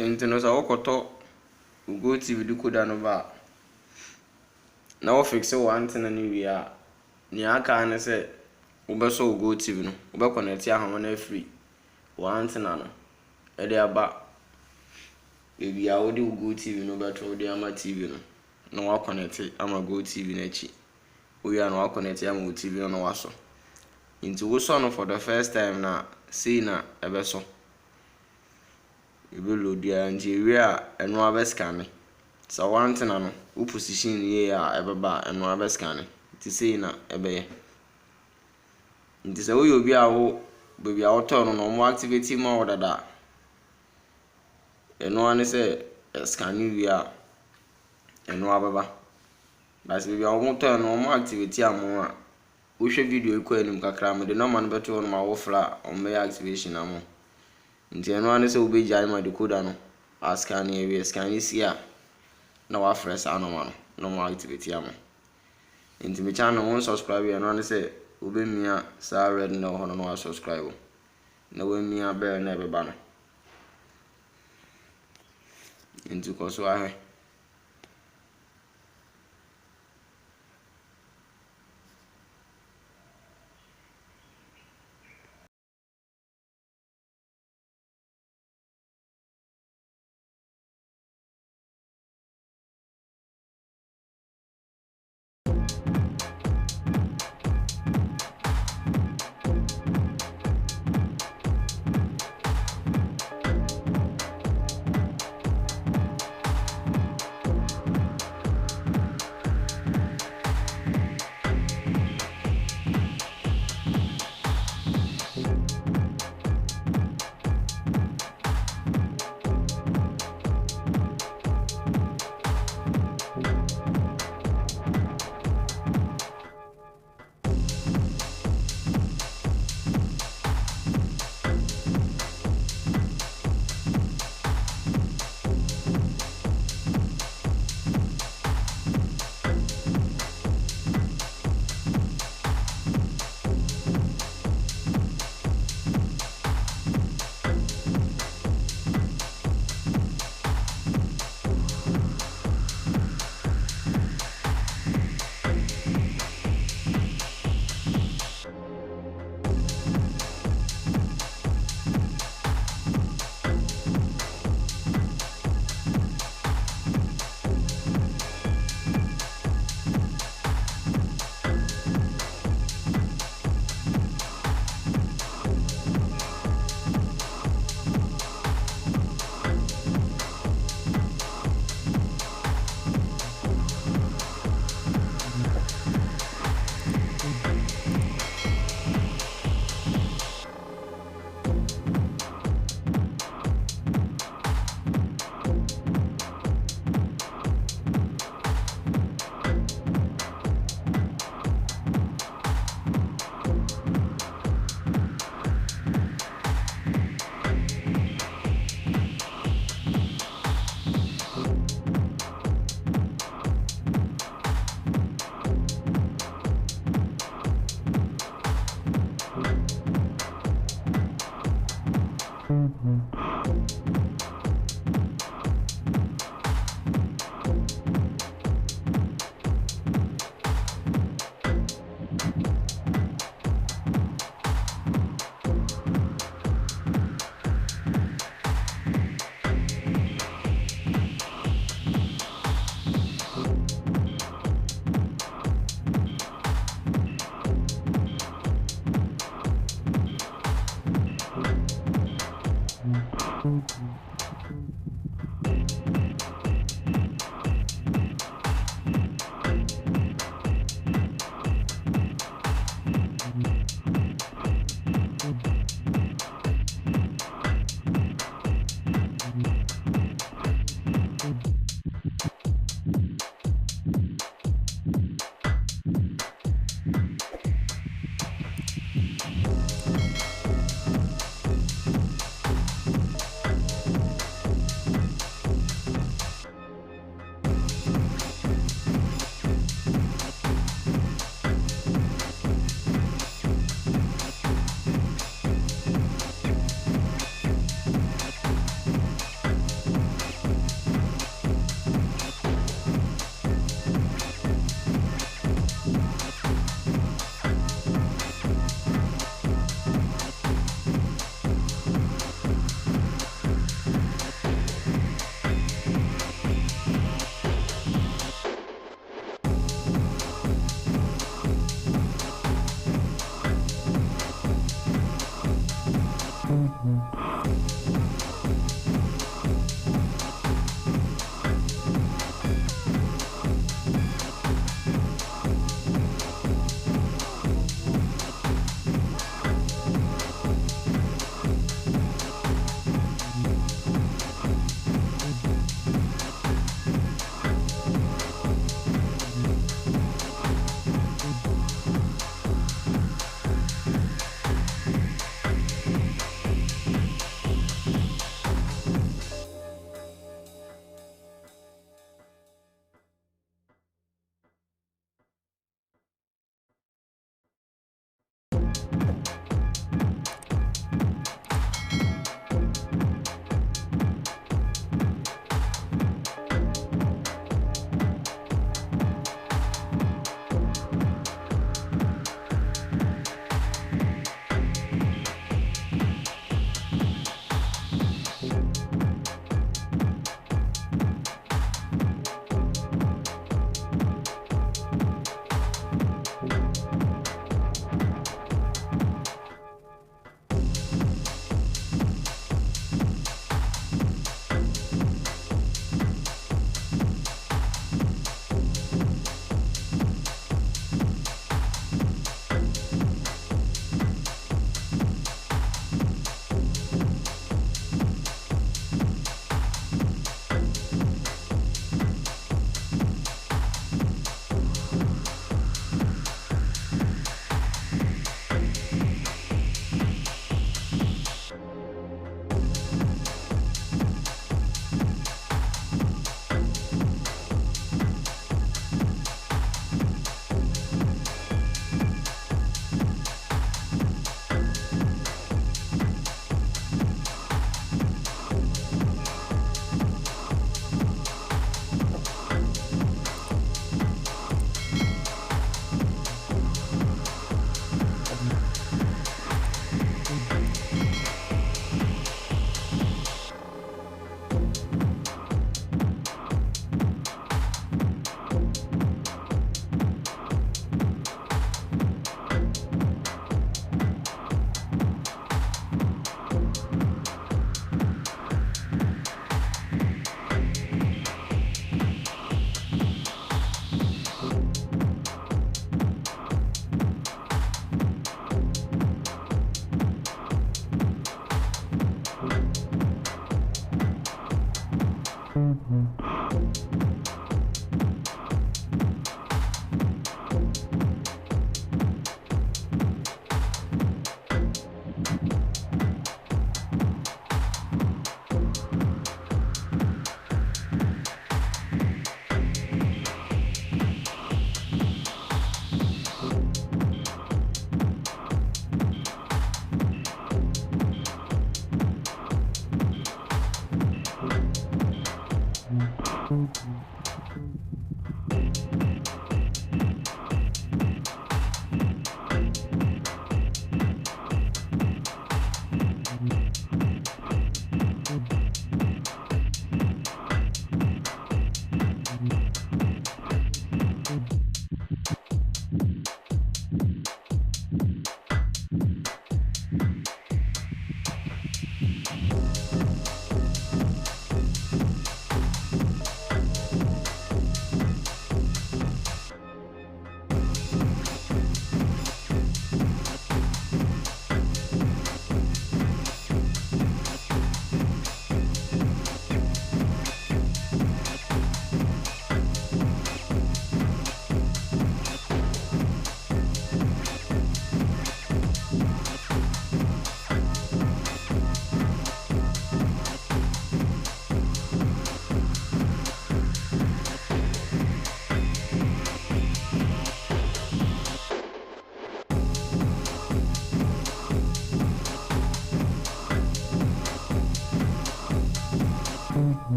Enti no sa wokoto GOTV-decoder no ba na wo fixe wo antenna no wie a ni aka ne se wo beso wo GOTV no wo be connect ahoma na free wo antenna no e dey aba ebi a wo di wo GOTV no beto wo dey ama TV no na wo connect ama GOTV na chi wo ya na wo connect ama wo TV no wa so nti wo so no for the first time na say na e beso ebe load ya nti ewie a eno abe scan sa wo antenna no wo position ye a ebeba eno abe scan nti say na ebe ye nti sa wo yo bi a wo baby a wo turn no mo activate ma wo dada eno ane se scan wie a eno abeba bas baby a wo turn no mo activate amo a wo hwe video ekọ anim kakra me de no man beto no ma wo fla o me activation amo nti eno ane se wo be jai ma decoder no a scan ye wie scan si a na wa fresh ano no mo activate amo nti me channel won subscribe eno ane se wo be mia sa red na ho no wa subscribe na we mia bell na ebeba no nti ko so ahwe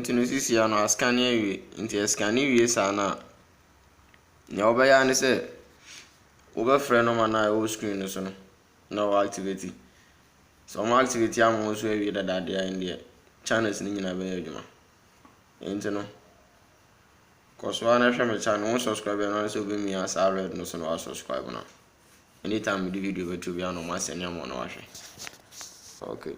nti no sisi ya no scan awie nti scan wie sa na ne obaya ne se over frɛ no man na o screen no so no na o activate so mo activate am ho so awie dadade ya inde channels ni nyina be adwuma nti no koswa na hwɛ me channel won subscribe na so be mi asa red no so no subscribe na anytime the video be to be on my senior mo na hwɛ okay